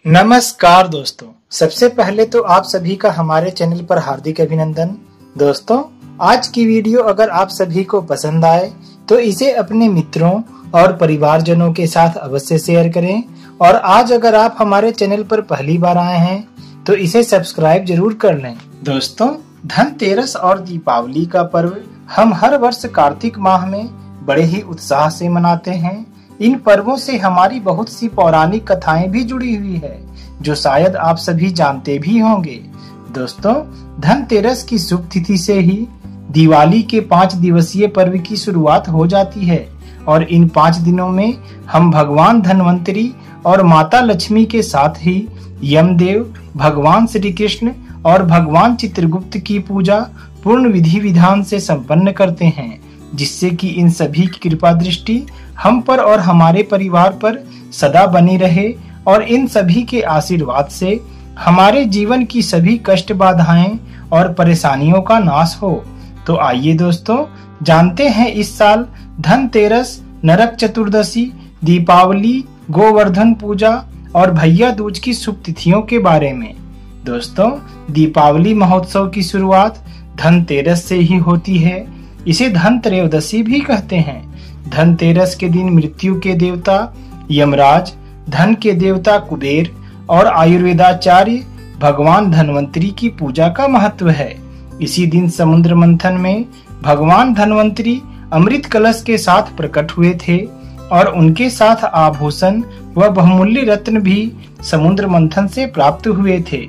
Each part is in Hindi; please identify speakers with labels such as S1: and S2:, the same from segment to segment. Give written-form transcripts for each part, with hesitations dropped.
S1: नमस्कार दोस्तों, सबसे पहले तो आप सभी का हमारे चैनल पर हार्दिक अभिनंदन। दोस्तों, आज की वीडियो अगर आप सभी को पसंद आए तो इसे अपने मित्रों और परिवारजनों के साथ अवश्य शेयर करें। और आज अगर आप हमारे चैनल पर पहली बार आए हैं तो इसे सब्सक्राइब जरूर कर लें। दोस्तों, धनतेरस और दीपावली का पर्व हम हर वर्ष कार्तिक माह में बड़े ही उत्साह से मनाते हैं। इन पर्वों से हमारी बहुत सी पौराणिक कथाएं भी जुड़ी हुई है जो शायद आप सभी जानते भी होंगे। दोस्तों, धनतेरस की शुभ तिथि से ही दिवाली के 5 दिवसीय पर्व की शुरुआत हो जाती है और इन 5 दिनों में हम भगवान धन्वंतरी और माता लक्ष्मी के साथ ही यमदेव, भगवान श्री कृष्ण और भगवान चित्रगुप्त की पूजा पूर्ण विधि विधान से संपन्न करते हैं, जिससे कि इन सभी की कृपा दृष्टि हम पर और हमारे परिवार पर सदा बनी रहे और इन सभी के आशीर्वाद से हमारे जीवन की सभी कष्ट, बाधाएं और परेशानियों का नाश हो। तो आइए दोस्तों, जानते हैं इस साल धनतेरस, नरक चतुर्दशी, दीपावली, गोवर्धन पूजा और भैया दूज की शुभ तिथियों के बारे में। दोस्तों, दीपावली महोत्सव की शुरुआत धनतेरस से ही होती है। इसे धनत्रयोदशी भी कहते हैं। धनतेरस के दिन मृत्यु के देवता यमराज, धन के देवता कुबेर और आयुर्वेदाचार्य भगवान धन्वंतरी की पूजा का महत्व है। इसी दिन समुद्र मंथन में भगवान धन्वंतरी अमृत कलश के साथ प्रकट हुए थे और उनके साथ आभूषण व बहुमूल्य रत्न भी समुद्र मंथन से प्राप्त हुए थे।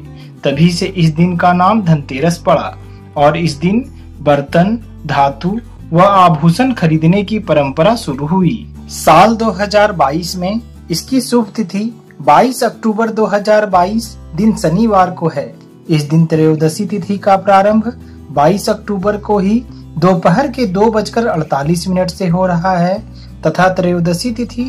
S1: तभी से इस दिन का नाम धनतेरस पड़ा और इस दिन बर्तन, धातु व आभूषण खरीदने की परंपरा शुरू हुई। साल 2022 में इसकी शुभ तिथि 22 अक्टूबर 2022 दिन शनिवार को है। इस दिन त्रयोदशी तिथि का प्रारंभ 22 अक्टूबर को ही दोपहर के 2:48 से हो रहा है तथा त्रयोदशी तिथि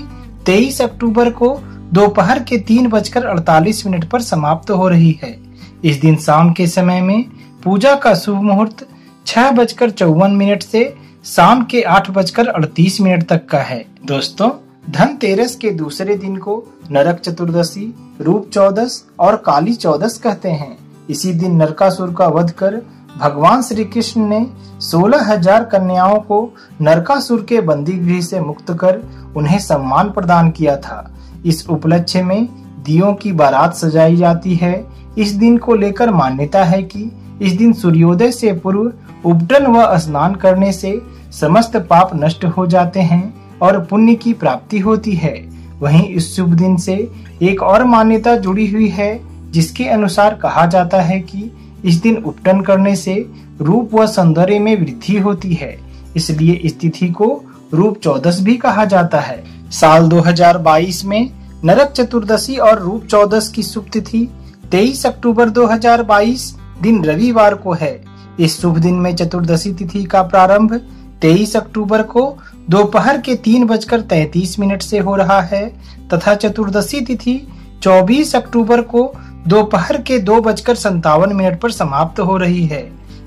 S1: 23 अक्टूबर को दोपहर के 3:48 पर समाप्त हो रही है। इस दिन शाम के समय में पूजा का शुभ मुहूर्त 6:54 से शाम के 8:38 तक का है। दोस्तों, धनतेरस के दूसरे दिन को नरक चतुर्दशी, रूप चौदस और काली चौदस कहते हैं। इसी दिन नरकासुर का वध कर भगवान श्री कृष्ण ने 16,000 कन्याओं को नरकासुर के बंदी गृह से मुक्त कर उन्हें सम्मान प्रदान किया था। इस उपलक्ष्य में दियों की बारात सजाई जाती है। इस दिन को लेकर मान्यता है कि इस दिन सूर्योदय से पूर्व उपटन व स्नान करने से समस्त पाप नष्ट हो जाते हैं और पुण्य की प्राप्ति होती है। वहीं इस शुभ दिन से एक और मान्यता जुड़ी हुई है, जिसके अनुसार कहा जाता है कि इस दिन उपटन करने से रूप व सौंदर्य में वृद्धि होती है। इसलिए इस तिथि को रूप चौदस भी कहा जाता है। साल 2022 में नरक चतुर्दशी और रूप चौदस की शुभ तिथि 23 अक्टूबर 2022 दिन रविवार को है। इस शुभ दिन में चतुर्दशी तिथि का प्रारंभ 23 अक्टूबर को दोपहर के 3:33 से हो रहा है तथा चतुर्दशी तिथि 24 अक्टूबर को दोपहर के 2:57 पर समाप्त हो रही है।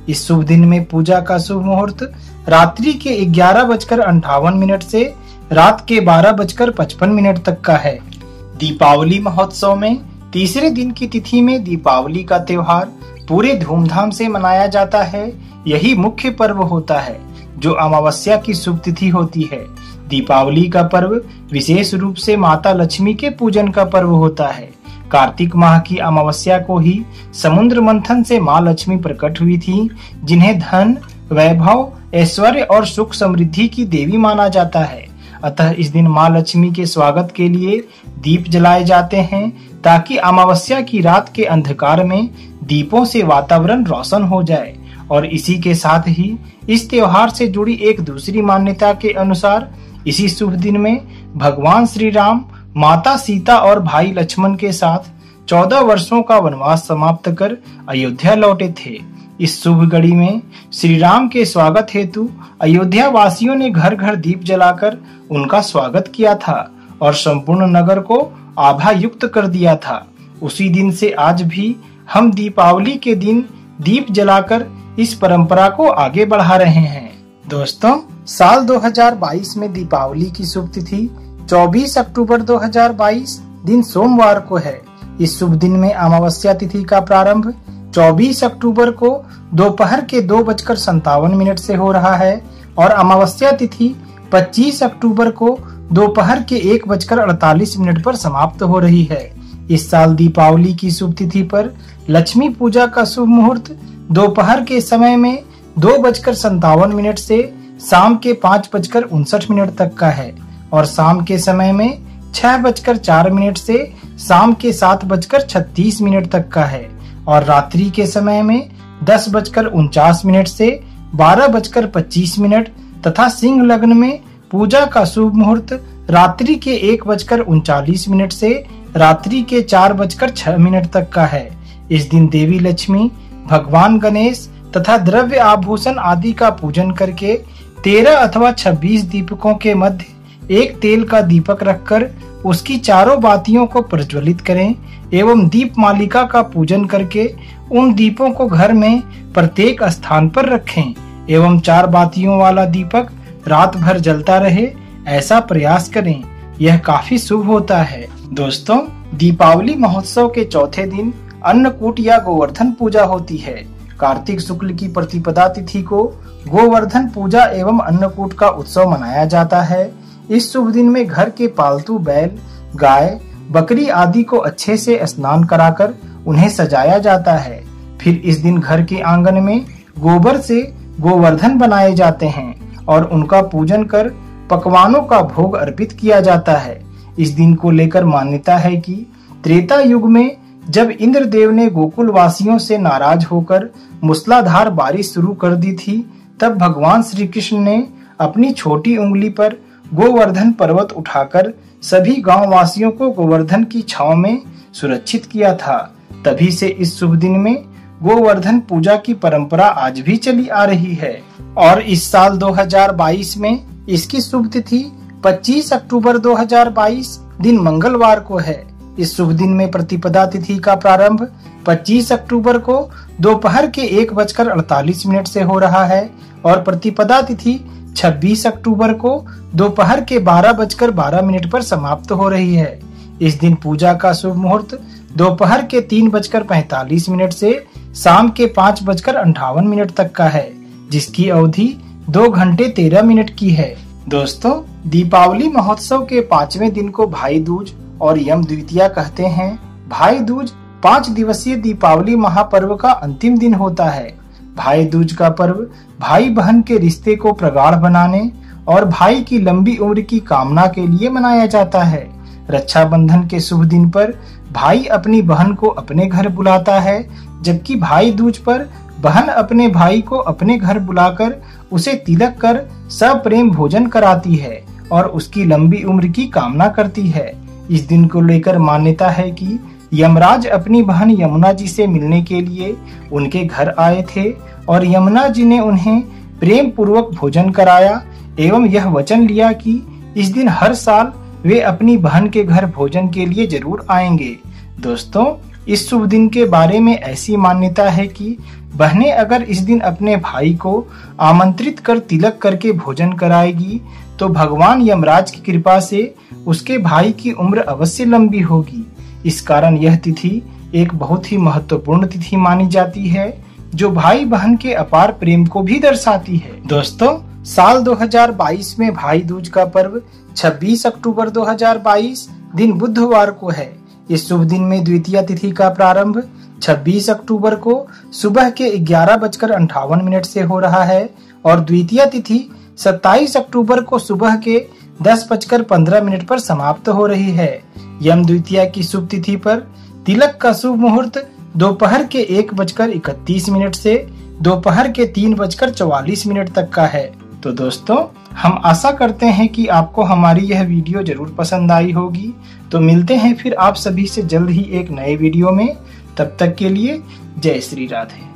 S1: इस शुभ दिन में पूजा का शुभ मुहूर्त रात्रि के 11:58 से रात के 12:55 तक का है। दीपावली महोत्सव में तीसरे दिन की तिथि में दीपावली का त्योहार पूरे धूमधाम से मनाया जाता है। यही मुख्य पर्व होता है जो अमावस्या की शुभ तिथि होती है। दीपावली का पर्व विशेष रूप से माता लक्ष्मी के पूजन का पर्व होता है। कार्तिक माह की अमावस्या को ही समुद्र मंथन से माँ लक्ष्मी प्रकट हुई थी, जिन्हें धन, वैभव, ऐश्वर्य और सुख समृद्धि की देवी माना जाता है। अतः इस दिन माँ लक्ष्मी के स्वागत के लिए दीप जलाए जाते हैं ताकि अमावस्या की रात के अंधकार में दीपों से वातावरण रोशन हो जाए। और इसी के साथ ही इस त्योहार से जुड़ी एक दूसरी मान्यता के अनुसार इसी शुभ दिन में भगवान श्री राम, माता सीता और भाई लक्ष्मण के साथ 14 वर्षों का वनवास समाप्त कर अयोध्या लौटे थे। इस शुभ घड़ी में श्री राम के स्वागत हेतु अयोध्या वासियों ने घर घर दीप जलाकर उनका स्वागत किया था और संपूर्ण नगर को आभा युक्त कर दिया था। उसी दिन से आज भी हम दीपावली के दिन दीप जलाकर इस परंपरा को आगे बढ़ा रहे हैं। दोस्तों, साल 2022 में दीपावली की शुभ तिथि 24 अक्टूबर 2022 दिन सोमवार को है। इस शुभ दिन में अमावस्या तिथि का प्रारंभ 24 अक्टूबर को दोपहर के 2:57 से हो रहा है और अमावस्या तिथि 25 अक्टूबर को दोपहर के 1:48 पर समाप्त हो रही है। इस साल दीपावली की शुभ तिथि पर लक्ष्मी पूजा का शुभ मुहूर्त दोपहर के समय में 2:57 से शाम के 5:59 तक का है और शाम के समय में 6:04 से शाम के 7:36 तक का है और रात्रि के समय में 10:49 से 12:25 तथा सिंह लग्न में पूजा का शुभ मुहूर्त रात्रि के 1:39 से रात्रि के 4:06 तक का है। इस दिन देवी लक्ष्मी, भगवान गणेश तथा द्रव्य आभूषण आदि का पूजन करके 13 अथवा 26 दीपकों के मध्य एक तेल का दीपक रखकर उसकी चारों बातियों को प्रज्वलित करें एवं दीप मालिका का पूजन करके उन दीपों को घर में प्रत्येक स्थान पर रखें एवं 4 बातियों वाला दीपक रात भर जलता रहे, ऐसा प्रयास करें। यह काफी शुभ होता है। दोस्तों, दीपावली महोत्सव के चौथे दिन अन्नकूट या गोवर्धन पूजा होती है। कार्तिक शुक्ल की प्रतिपदा तिथि को गोवर्धन पूजा एवं अन्नकूट का उत्सव मनाया जाता है। इस शुभ दिन में घर के पालतू बैल, गाय, बकरी आदि को अच्छे से स्नान कराकर उन्हें सजाया जाता है। फिर इस दिन घर के आंगन में गोबर से गोवर्धन बनाए जाते हैं और उनका पूजन कर पकवानों का भोग अर्पित किया जाता है। इस दिन को लेकर मान्यता है कि त्रेता युग में जब इंद्रदेव ने गोकुल वासियों से नाराज होकर मूसलाधार बारिश शुरू कर दी थी, तब भगवान श्री कृष्ण ने अपनी छोटी उंगली पर गोवर्धन पर्वत उठाकर सभी गांव वासियों को गोवर्धन की छांव में सुरक्षित किया था। तभी से इस शुभ दिन में गोवर्धन पूजा की परंपरा आज भी चली आ रही है और इस साल 2022 में इसकी शुभ तिथि 25 अक्टूबर 2022 दिन मंगलवार को है। इस शुभ दिन में प्रतिपदा तिथि का प्रारंभ 25 अक्टूबर को दोपहर के 1:48 से हो रहा है और प्रतिपदा तिथि 26 अक्टूबर को दोपहर के 12:12 पर समाप्त हो रही है। इस दिन पूजा का शुभ मुहूर्त दोपहर के 3:45 से शाम के 5:58 तक का है, जिसकी अवधि 2 घंटे 13 मिनट की है। दोस्तों, दीपावली महोत्सव के 5वें दिन को भाई दूज और यम द्वितीया कहते हैं। भाई दूज 5 दिवसीय दीपावली महापर्व का अंतिम दिन होता है। भाई दूज का पर्व भाई बहन के रिश्ते को प्रगाढ़ बनाने और भाई की लंबी उम्र की कामना के लिए मनाया जाता है। रक्षाबंधन के शुभ दिन पर भाई अपनी बहन को अपने घर बुलाता है, जबकि भाई दूज पर बहन अपने भाई को अपने घर बुलाकर उसे तिलक कर सप्रेम भोजन कराती है और उसकी लंबी उम्र की कामना करती है। इस दिन को लेकर मान्यता है कि यमराज अपनी बहन यमुना जी से मिलने के लिए उनके घर आए थे और यमुना जी ने उन्हें प्रेम पूर्वक भोजन कराया एवं यह वचन लिया कि इस दिन हर साल वे अपनी बहन के घर भोजन के लिए जरूर आएंगे। दोस्तों, इस शुभ दिन के बारे में ऐसी मान्यता है कि बहनें अगर इस दिन अपने भाई को आमंत्रित कर तिलक करके भोजन कराएगी तो भगवान यमराज की कृपा से उसके भाई की उम्र अवश्य लंबी होगी। इस कारण यह तिथि एक बहुत ही महत्वपूर्ण तिथि मानी जाती है, जो भाई बहन के अपार प्रेम को भी दर्शाती है। दोस्तों, साल 2022 में भाई दूज का पर्व 26 अक्टूबर 2022 दिन बुधवार को है। इस शुभ दिन में द्वितीया तिथि का प्रारंभ 26 अक्टूबर को सुबह के 11:58 से हो रहा है और द्वितीया तिथि 27 अक्टूबर को सुबह के 10:15 पर समाप्त हो रही है। यम द्वितीया की शुभ तिथि पर तिलक का शुभ मुहूर्त दोपहर के 1:31 से दोपहर के 3:44 तक का है। तो दोस्तों, हम आशा करते हैं कि आपको हमारी यह वीडियो जरूर पसंद आई होगी। तो मिलते हैं फिर आप सभी से जल्द ही एक नए वीडियो में। तब तक के लिए जय श्री राधे।